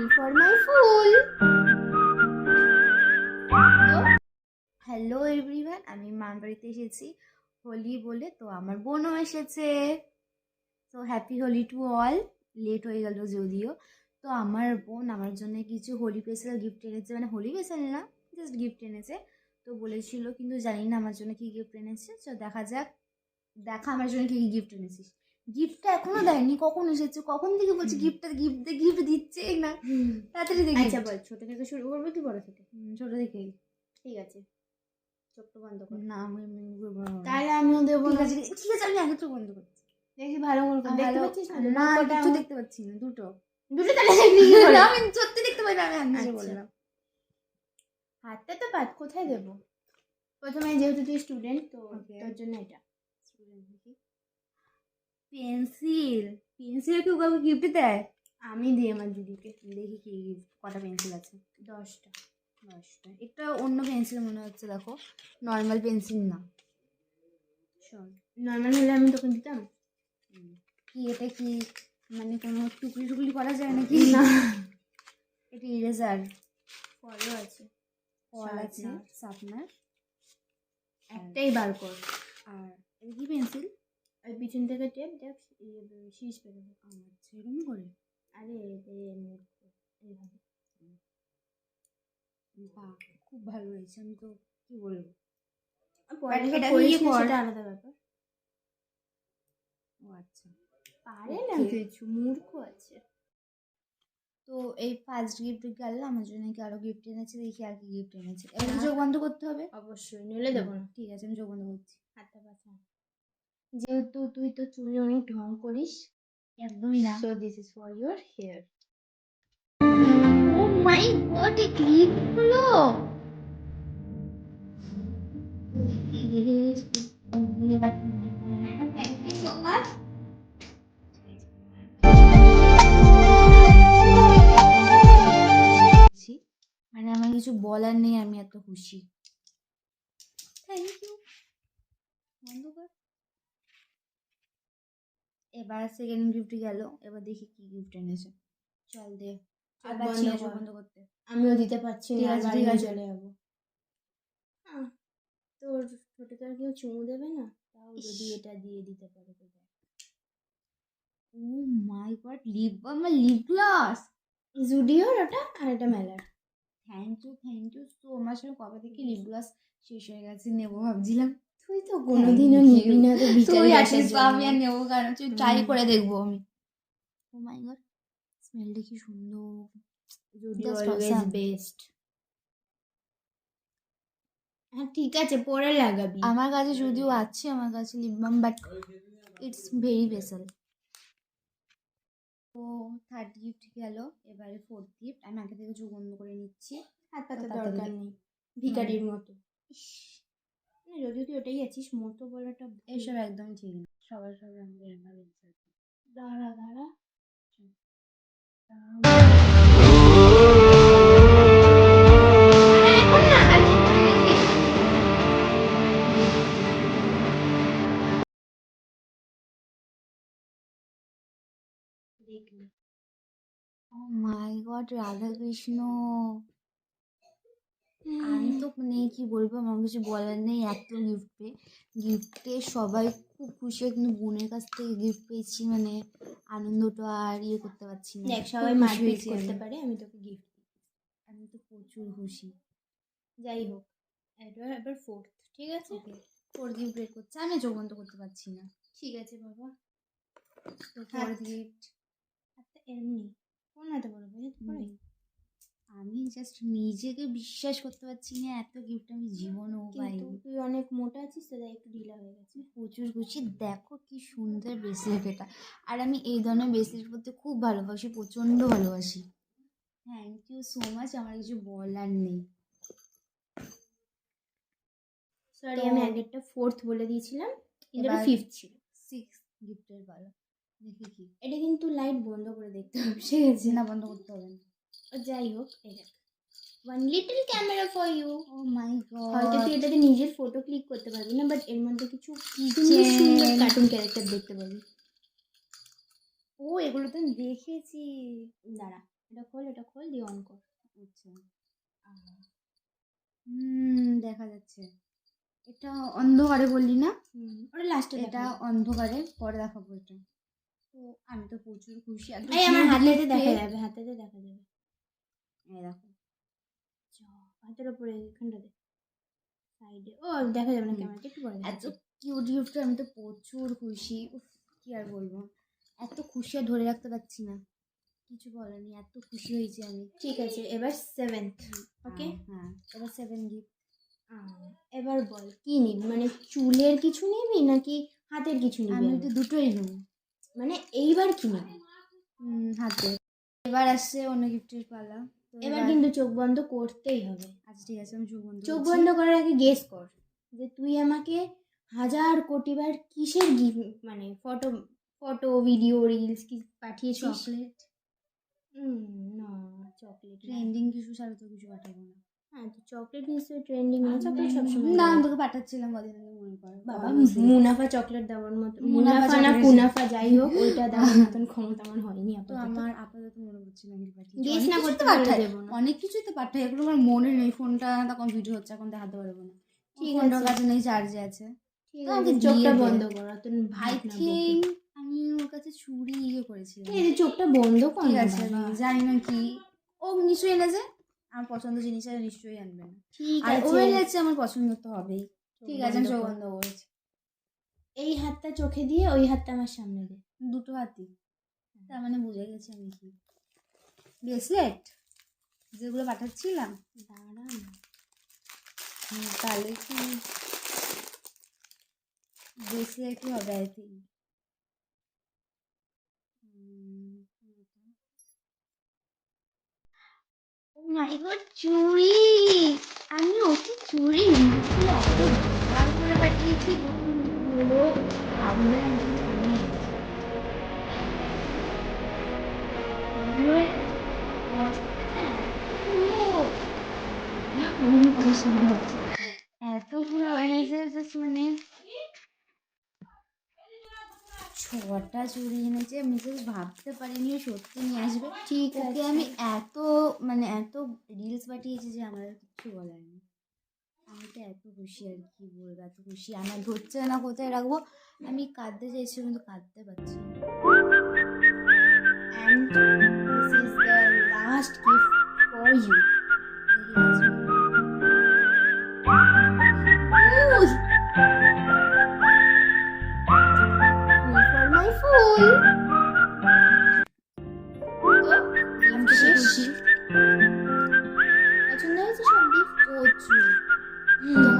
only for my fool. Hello everyone, আমি মামার বাড়িতে এসেছি হোলি বলে। তো আমার বোনও এসেছে। তো happy Holi to all. Late হয়ে গেল যদিও। তো আমার বোন আমার জন্য কিছু হোলি স্পেশাল গিফট এনেছে, মানে হোলি স্পেশাল না, জাস্ট গিফট এনেছে। তো বলেছিল, কিন্তু জানি না আমার জন্য কী গিফট এনেছে। তো দেখা যাক, দেখা আমার জন্য কী কী গিফট এনেছিস। গিফটটা এখনো দেয়নি, কখন এসেছে, কখন থেকে বলছে গিফটটা গিফট দিচ্ছে না। তাড়াতাড়ি দেখি। আচ্ছা বল, ছোট থেকে শুরু করবো কি বড় থেকে? ছোট থেকেই। ঠিক আছে, চোখটা বন্ধ কর। না আমি তাহলে আমিও দেবো ঠিক না। আছে ঠিক আছে, আমি আগে তো বন্ধ করছি। দেখি ভালো করে কর। দেখতে পাচ্ছিস না? না কটা কিছু আঙুল? দেখতে পাচ্ছি না, দুটো। দুটো তাহলে দেখবি কি করে? আমি সত্যি দেখতে পাই না, আমি আন্দাজে আচ্ছা। বললাম। হাতটা তো পাত, কোথায় দেবো? প্রথমে যেহেতু তুই স্টুডেন্ট, তো Okay. তোর জন্য এটা পেন্সিল। পেন্সিল কেউ কাউকে গিফট দেয়? আমি দিই আমার দিদিকে। দেখি কি গিফট, কটা পেন্সিল আছে। 10টা। 10টা। এটা অন্য পেন্সিল মনে হচ্ছে, দেখো নর্মাল পেন্সিল না। শোন, নর্মাল হলে আমি তোকে দিতাম। কি এটা, কি মানে কোনো টুকলি টুকলি করা যায় নাকি? না, এটা ইরেজার। ফলও আছে, ফল আছে, শার্পনার। একটাই বার কর। আর এটা কি পেন্সিল? আর পিছন থেকে টেপ দেখ, শীষ বেরোবে। আচ্ছা, এরকম করে। আরে মূর্খ, এইভাবে। বাহ, খুব ভালো হয়েছে। আমি তো কি বলবো, পড়ালেখা এটা করিস ইয়ে না, কর। সেটা আলাদা ব্যাপার। ও আচ্ছা, পারে না Okay. কিছু, মূর্খ আছে। তো এই ফার্স্ট গিফট গেল, আমার জন্য কি আরো গিফট এনেছে, দেখি আর কি গিফট এনেছে। এবার চোখ বন্ধ করতে হবে। অবশ্যই, নইলে দেবো না। ঠিক আছে, আমি চোখ বন্ধ করছি। হাতটা পাছা। যেহেতু তুই তো চুলে অনেক ঢং করিস, একদমই না। So this is for your hair. Oh my god, এই ক্লিপগুলো! মানে আমার কিছু বলার নেই, আমি এত খুশি। Thank you. বন্ধ কর। এবার সেকেন্ড গিফট গেল, এবার দেখি কি গিফট এনেছে। চল দে। আর পাচ্ছি না চোখ বন্ধ করতে। আমিও দিতে পারছি ঠিক না, আছে, বাড়ি ঠিক নিয়ে আছে। চলে যাবো। তোর ছোটকে আর কেউ চুমু দেবে না, তাও যদি এটা দিয়ে দিতে পারে তো দেখ। ও my god, lip balm R lip gloss. জুডিওর ওটা, আর এটা মেলার। Thank you so much. আমি কবে থেকে লিপ গ্লস শেষ হয়ে গেছে, নেবো ভাবছিলাম। তুই তো কোনোদিনও নিবি না, তো ভিখারি তুই বাসার আসিস তো, আমি আর জন্য। নেবো কারণ তুই ট্রাই করে দেখবো আমি। ও মাই গড, স্মেলটা কি সুন্দর। Zudio Just always awesome. Best. হ্যাঁ ঠিক আছে, পরে লাগাবি। আমার কাছে যদিও আছে, আমার কাছে lip balm, but it's very special. তো থার্ড গিফট গেল, এবারে ফোর্থ গিফট। আমি আগে থেকে চোখ বন্ধ করে নিচ্ছি। হাত পাতার তাড়াতাড়ি। দরকার নেই, ভিখারির মতো। না, যদিও তুই ওটাই আছিস, মতো বলাটা এসব একদম ঠিক না, সবার সবার আমাদের এভাবে insult করে। দাঁড়া দাঁড়া। দেখলি? ও মাই গড, রাধা কৃষ্ণ! আমি তো মানে কি বলবো, আমার কিছু বলার নেই। এত গিফট পেয়ে, গিফটে সবাই খুব খুশি হয়, কিন্তু বোনের কাছ থেকে গিফট পেয়েছি, মানে আনন্দটা আর ইয়ে করতে পারছি না। দেখ, খুব সবাই খুশি মারপিট হয়েছি করতে আমি। পারে, আমি তোকে গিফট দিই। আমি তো প্রচুর খুশি। যাই হোক, এবার ফোর্থ, ঠিক আছে? ওকে, ফোর গিফট বের করছে, আমি চোখ বন্ধ করতে পারছি না। ঠিক আছে বাবা। তো ফোর্থ গিফট। হাতটা এমনি কোন হাতে বলবো পরে। আমি জাস্ট নিজেকে বিশ্বাস করতে পারছি না, এত গিফট আমি জীবনেও কিন্তু পাইনি। তুই অনেক মোটা আছিস তো, তাই একটু ঢিলা হয়ে গেছে। প্রচুর খুশি। দেখো কি সুন্দর ব্রেসলেট এটা। আর আমি এই ধরনের ব্রেসলেট পরতে খুব ভালোবাসি, প্রচণ্ড ভালোবাসি। থ্যাংক ইউ সো মাচ, আমার কিছু বলার নেই। সরি, তো আমি আগেরটা ফোর্থ বলে দিয়েছিলাম, কিন্তু এটা এবার ফিফথ ছিল। সিক্স গিফটের পালা। দেখি কি। এটা কিন্তু লাইট বন্ধ করে দেখতে হবে, ঠিক আছে? না, বন্ধ করতে হবে না। যাই হোক, এই দেখ, one little camera for you. Oh my হয়তো গড, তুই এটাতে নিজের ফটো ক্লিক করতে পারবি না, বাট এর মধ্যে কিছু সুন্দর সুন্দর কার্টুন ক্যারেক্টার দেখতে পাবি। ও এগুলো তো আমি দেখেছি। দাঁড়া, এটা খোল দিয়ে অন কর। আচ্ছা, দেখা যাচ্ছে। এটা অন্ধকারে বললি না? ওটা লাস্টে এটা অন্ধকারে, পরে দেখাবো এটা। তো আমি তো প্রচুর খুশি। এত এই আমার cute হাতেতে দেখতে। দেখা যাবে, হাতেতে দেখা যাবে। এই দেখো, হাতের উপরে এখানটাতে সাইডে, ও দেখা যাবে না ক্যামেরাতে, একটু পরে এত দেখাচ্ছি। কিউট গিফট, আমি তো প্রচুর খুশি। উফ, কি আর বলবো, এত খুশি আর ধরে রাখতে পারছি না, কিছু বলার নেই, এত খুশি হয়েছি আমি। ঠিক আছে, এবার 7th। ওকে, হ্যাঁ, এবার 7 গিফট। এবার বল কি নিবি, মানে চুলের কিছু নিবি নাকি হাতের কিছু নিবি? আমি আবার? তো দুটোই নেব। মানে এইবার কি নিবি? হাতে। এবার আসছে অন্য গিফটের পালা। তো এবার কিন্তু চোখ বন্ধ করতেই হবে। আচ্ছা ঠিক আছে, আমি চোখ বন্ধ চোখ করছি। বন্ধ করার আগে গেস কর যে তুই আমাকে 1000 কোটিবার কিসের গিফট, মানে ফটো ভিডিও রিলস কি পাঠিয়েছিস? চকলেট। না, চকলেট ট্রেন্ডিং কিছু ছাড়া তো কিছু পাঠাবো না। হ্যাঁ, তো চকলেট নিশ্চয়ই ট্রেন্ডিং না, চকলেট সবসময় না, আমি দেয়। তোকে পাঠাচ্ছিলাম কদিন আগে, মনে কর। বাবা, মুনাফা চকলেট দেওয়ার মতো, মুনাফা মুনাফা না chocolate। কুনাফা যাই হোক, ওইটা দেওয়ার মতন ক্ষমতা আমার হয়নি তো আপাতত। আমার আপাতত মনে পড়ছে না কি পাঠিয়েছি। গেস অনেক না কিছুই করতে তো পারলে পাঠাই, দেবো না। অনেক কিছুই তো পাঠাই, এগুলো আমার মনে নেই। ফোনটা তখন ভিডিও হচ্ছে, এখন দেখাতে পারবো না। ঠিক ফোনটার আছে। কাছে নেই, চার্জে আছে। ঠিক তো আছে, আমাকে চোখটা দিয়ে দে। বন্ধ কর, অত আই ভাবনা বকে। থিঙ্ক আমি ওর কাছে চুড়ি করেছিলাম। এই যে চোখটা বন্ধ কর ঠিক না আছে, বাবা। আমি জানি না কি। ও নিশ্চয়ই এনেছে, আমার পছন্দ জিনিস আর নিশ্চয়ই আনবে না। ঠিক আর ও আছে, এনেছে, আমার পছন্দ তো হবেই। ঠিক আছে, আমি চোখ কর। বন্ধ করেছি। এই হাতটা চোখে দিয়ে ওই হাতটা আমার সামনে দে। দুটো হাতি, তার মানে বুঝে গেছি আমি কি। ব্রেসলেট যেগুলো পাঠাচ্ছিলাম, দাঁড়া না। তাহলে কি ব্রেসলেটই হবে I think. Oh my god, চুড়ি! আমি ওকে চুড়ি নিয়েছি, এত ভালো করে পাঠিয়েছি। বলো আমরা এত পুরো এনেছে, মানে 6টা চুড়ি এনেছে। আমি জাস্ট ভাবতে পারিনি ও সত্যি নিয়ে আসবে। ঠিক ওকে আছে। আমি এত, মানে এত রিলস পাঠিয়েছি যে আমার আর কিচ্ছু বলার নেই। আমি তো এত খুশি, আর কি বলবো, এত খুশি আমার ধরছে না কোথায় রাখবো। আমি কাঁদতে চাইছি কিন্তু কাঁদতে পারছি না। And this is the last gift for you. দেখি আছে। Full for my fool. তো আমি তো শেষ। খুশি পছন্দ হয়েছে সব gift? প্রচুর। তো